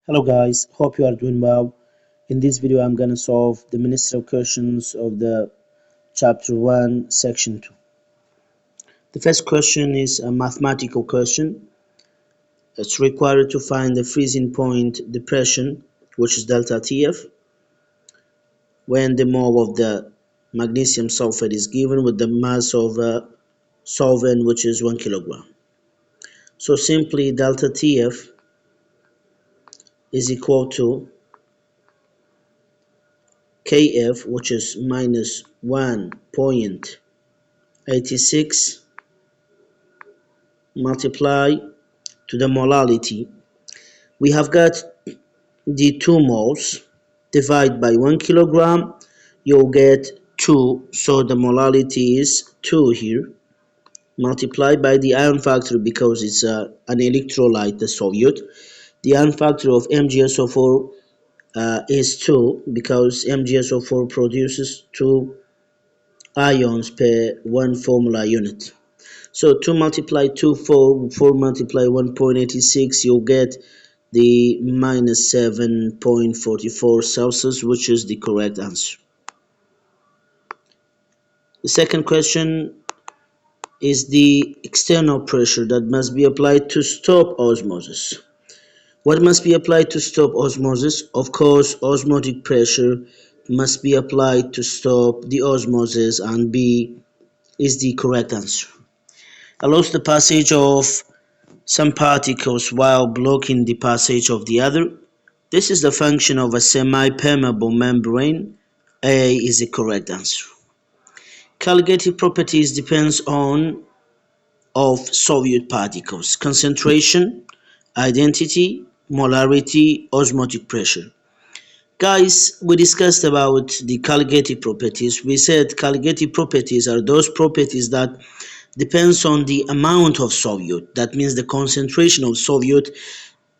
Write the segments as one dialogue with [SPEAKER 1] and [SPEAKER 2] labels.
[SPEAKER 1] Hello guys, hope you are doing well. In this video I'm gonna solve the ministerial questions of the chapter 1 section 2. The first question is a mathematical question. It's required to find the freezing point depression, which is delta TF, when the mole of the magnesium sulfate is given with the mass of a solvent, which is 1 kilogram. So simply delta TF is equal to Kf, which is minus 1.86 multiply to the molality. We have got the 2 moles. Divide by 1 kilogram, you'll get 2, so the molality is 2 here. Multiply by the ion factor because it's an electrolyte, the solute. The ion factor of MgSO4 is 2 because MgSO4 produces 2 ions per 1 formula unit. So 2 multiply 2, 4 multiply 1.86, you'll get the minus 7.44 Celsius, which is the correct answer. The second question is the external pressure that must be applied to stop osmosis. What must be applied to stop osmosis? Of course, osmotic pressure must be applied to stop the osmosis, and B is the correct answer. Allows the passage of some particles while blocking the passage of the other. This is the function of a semi-permeable membrane. A is the correct answer. Colligative properties depends on of solute particles: concentration, identity, molarity, osmotic pressure. Guys, we discussed about the colligative properties. We said colligative properties are those properties that depends on the amount of solute. That means the concentration of solute,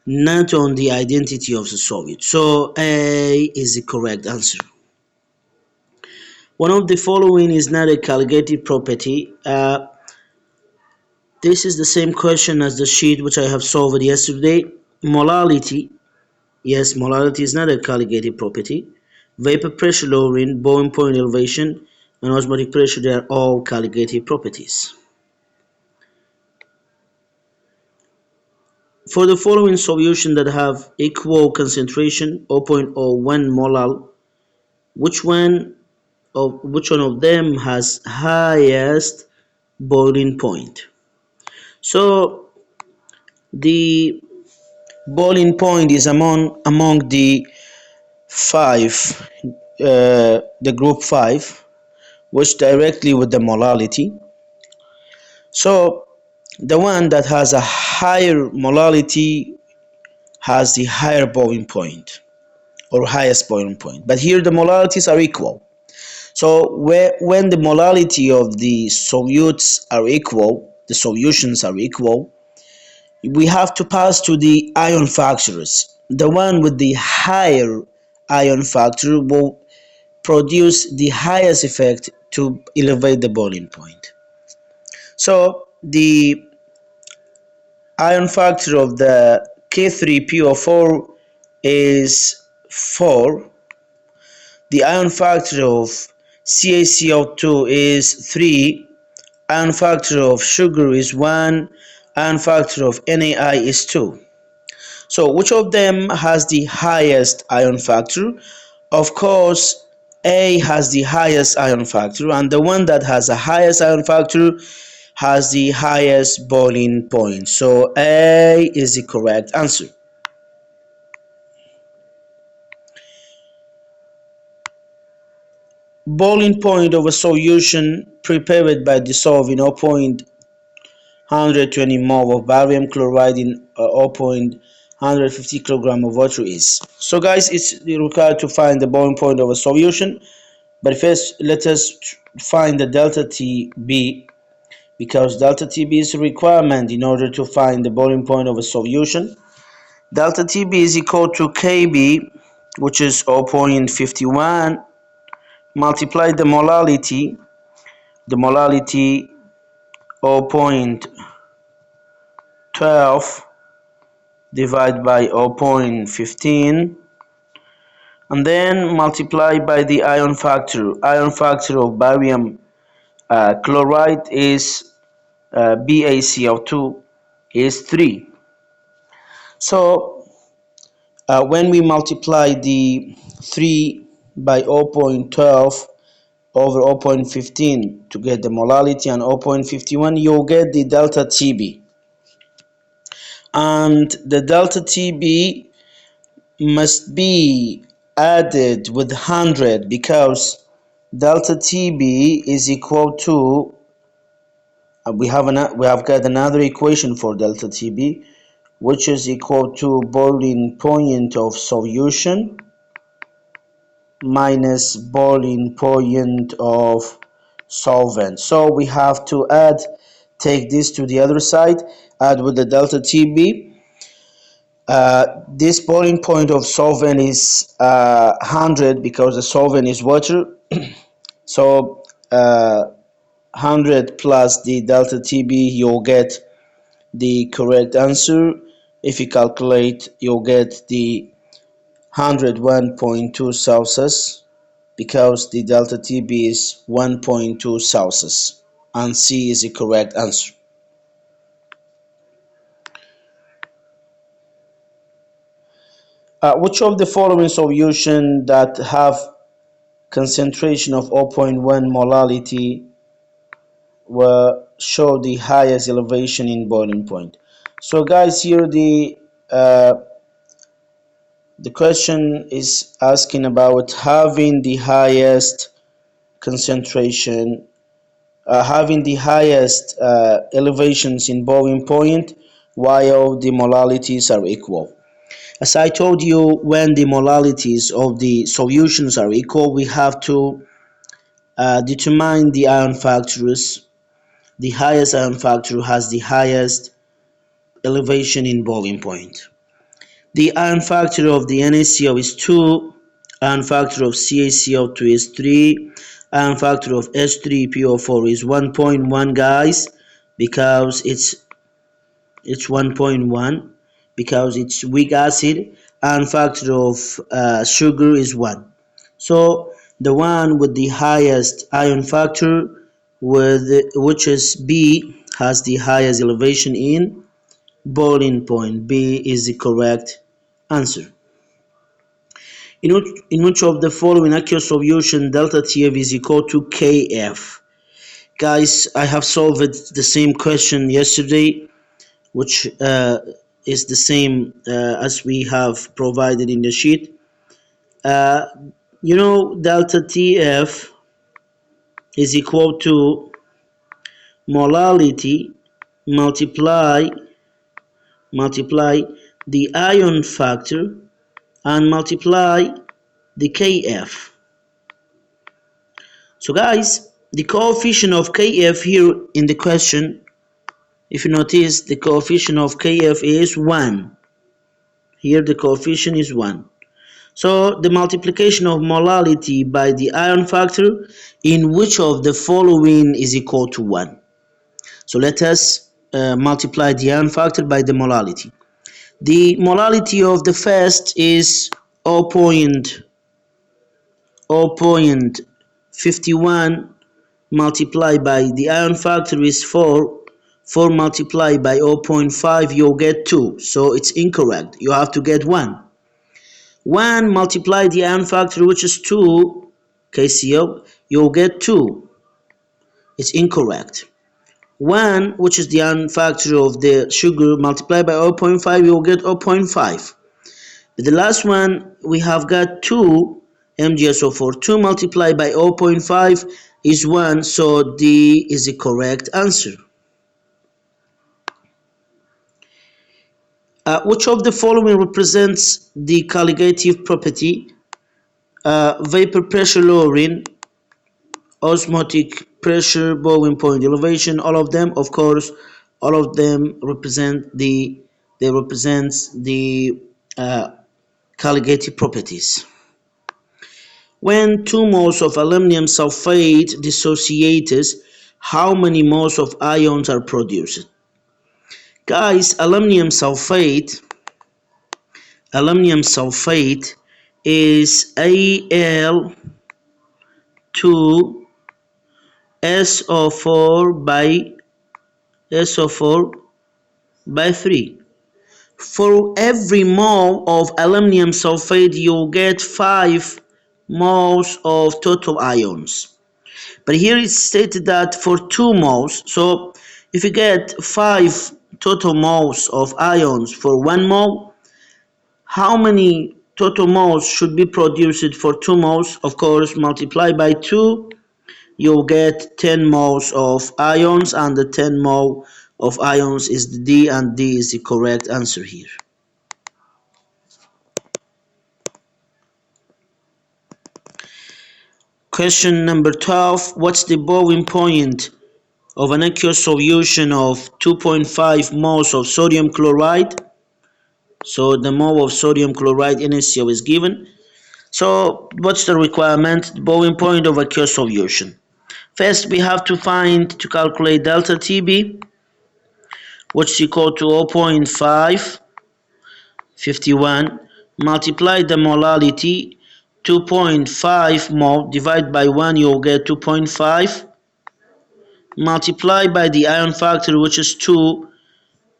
[SPEAKER 1] not on the identity of the solute. So A is the correct answer. One of the following is not a colligative property. This is the same question as the sheet which I have solved yesterday. Molality. Yes, molality is not a colligative property. Vapor pressure lowering, boiling point elevation, and osmotic pressure, they are all colligative properties. For the following solution that have equal concentration 0.01 molar, which one of them has highest boiling point? So the boiling point is among the the group 5, which directly with the molality. So the one that has a higher molality has the higher boiling point or highest boiling point. But here the molarities are equal. So when the molality of the solutes are equal, the solutions are equal, we have to pass to the ion factors. The one with the higher ion factor will produce the highest effect to elevate the boiling point. So the ion factor of the K3PO4 is 4. The ion factor of CaCl2 is 3. Ion factor of sugar is 1. Ion factor of NaI is 2. So which of them has the highest ion factor? Of course, A has the highest ion factor, and the one that has the highest ion factor has the highest boiling point. So A is the correct answer. Boiling point of a solution prepared by dissolving 0.120 mole of barium chloride in 0.150 kilogram of water is. So guys, it's required to find the boiling point of a solution, but first let us find the delta TB, because delta TB is a requirement in order to find the boiling point of a solution. Delta TB is equal to Kb, which is 0.51, multiply the molality 0.12 divide by 0.15 and then multiply by the ion factor. Ion factor of barium chloride is BaCl2 is 3. So when we multiply the 3 by 0.12 over 0.15 to get the molality and 0.51, you'll get the delta TB. And the delta TB must be added with 100 because delta TB is equal to we have got another equation for delta TB, which is equal to boiling point of solution minus boiling point of solvent. So we have to take this to the other side, add with the delta TB. This boiling point of solvent is 100 because the solvent is water. So 100 plus the delta TB, you'll get the correct answer. If you calculate, you'll get the 101.2 Celsius because the delta TB is 1.2 Celsius, and C is the correct answer. Which of the following solution that have concentration of 0.1 molality will show the highest elevation in boiling point? So guys, here the question is asking about having the highest concentration, having the highest elevations in boiling point while the molalities are equal. As I told you, when the molalities of the solutions are equal, we have to determine the ion factors. The highest ion factor has the highest elevation in boiling point. The ion factor of the NaCl is 2, ion factor of CaCl2 is 3, ion factor of H3PO4 is 1.1, guys, because it's 1.1 because it's weak acid, and factor of sugar is 1. So the one with the highest ion factor, which is B, has the highest elevation in boiling point. B is the correct answer. In which of the following aqueous solution delta TF is equal to KF? Guys, I have solved the same question yesterday, which is the same as we have provided in the sheet. Delta TF is equal to molality multiply the ion factor and multiply the Kf. So guys, the coefficient of Kf here in the question, if you notice, the coefficient of Kf is 1. Here the coefficient is 1. So the multiplication of molality by the ion factor, in which of the following is equal to 1? So let us multiply the ion factor by the molality. The molality of the first is 0.51 multiplied by the ion factor is 4. 4 multiplied by 0.5, you'll get 2. So it's incorrect. You have to get 1. 1 multiply the ion factor, which is 2 KCl, you'll get 2. It's incorrect. 1, which is the ion factor of the sugar, multiplied by 0.5, you'll get 0.5. The last one, we have got 2 MgSO4. 2 multiplied by 0.5 is 1, so D is the correct answer. Which of the following represents the colligative property? Vapor pressure lowering, osmotic pressure, boiling point elevation, all of them, of course, all of them represent the colligative properties. When 2 moles of aluminum sulfate dissociates, how many moles of ions are produced? Guys, aluminum sulfate aluminum sulfate is Al2SO4 by 3. For every mole of aluminum sulfate, you'll get 5 moles of total ions. But here it's stated that for 2 moles, so if you get 5 total moles of ions for 1 mole, how many total moles should be produced for 2 moles? Of course, multiply by 2, you'll get 10 moles of ions, and the 10 mole of ions is the D, and D is the correct answer here. Question number 12. What's the boiling point of an aqueous solution of 2.5 moles of sodium chloride? So the mole of sodium chloride NaCl is given. So what's the requirement? The boiling point of aqueous solution. First, we have to calculate delta Tb, which is equal to 0.551, multiply the molality, 2.5 mole, divide by 1, you'll get 2.5, multiply by the ion factor, which is 2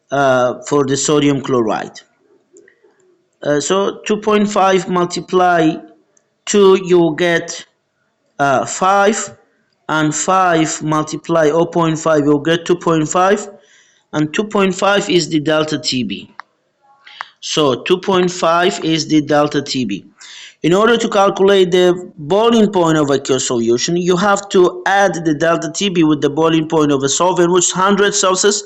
[SPEAKER 1] for the sodium chloride. So 2.5 multiply 2, you'll get 5, and 5 multiply 0.5, you'll get 2.5, and 2.5 is the delta Tb. So 2.5 is the delta Tb. In order to calculate the boiling point of aqueous solution, you have to add the delta Tb with the boiling point of a solvent, which is 100 Celsius.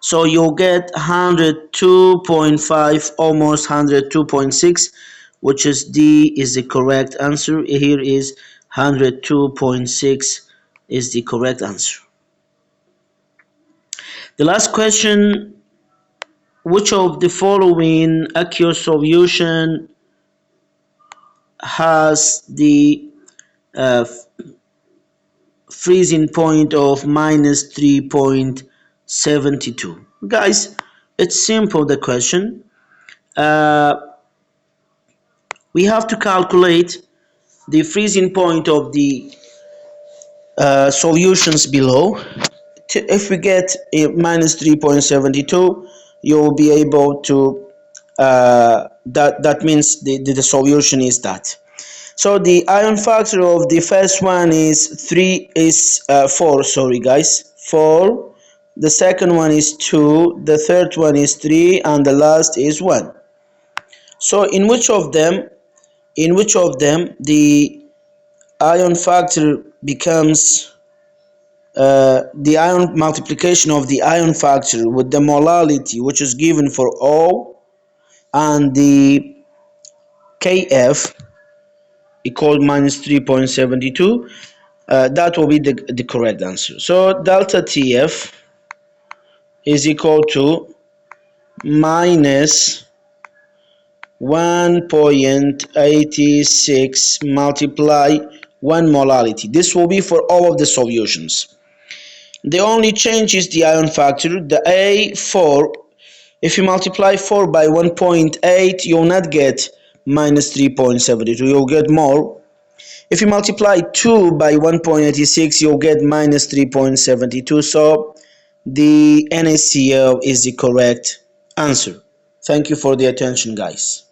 [SPEAKER 1] So you'll get 102.5, almost 102.6, which is D is the correct answer. Here is 102.6 is the correct answer. The last question, which of the following aqueous solution has the freezing point of minus 3.72? Guys, it's simple, the question. We have to calculate the freezing point of the solutions below. If we get a minus 3.72, you'll be able to that means the solution is that. So the ion factor of the first one is 4, sorry guys, 4. The second one is 2, the third one is 3, and the last is 1. So in which of them the ion factor becomes the ion multiplication of the ion factor with the molality, which is given for O, and the Kf equal minus 3.72, that will be the correct answer. So delta Tf is equal to minus 1.86 multiply 1 molality. This will be for all of the solutions. The only change is the ion factor, the A4. If you multiply 4 by 1.8, you'll not get minus 3.72, you'll get more. If you multiply 2 by 1.86, you'll get minus 3.72. So the NaCl is the correct answer. Thank you for the attention, guys.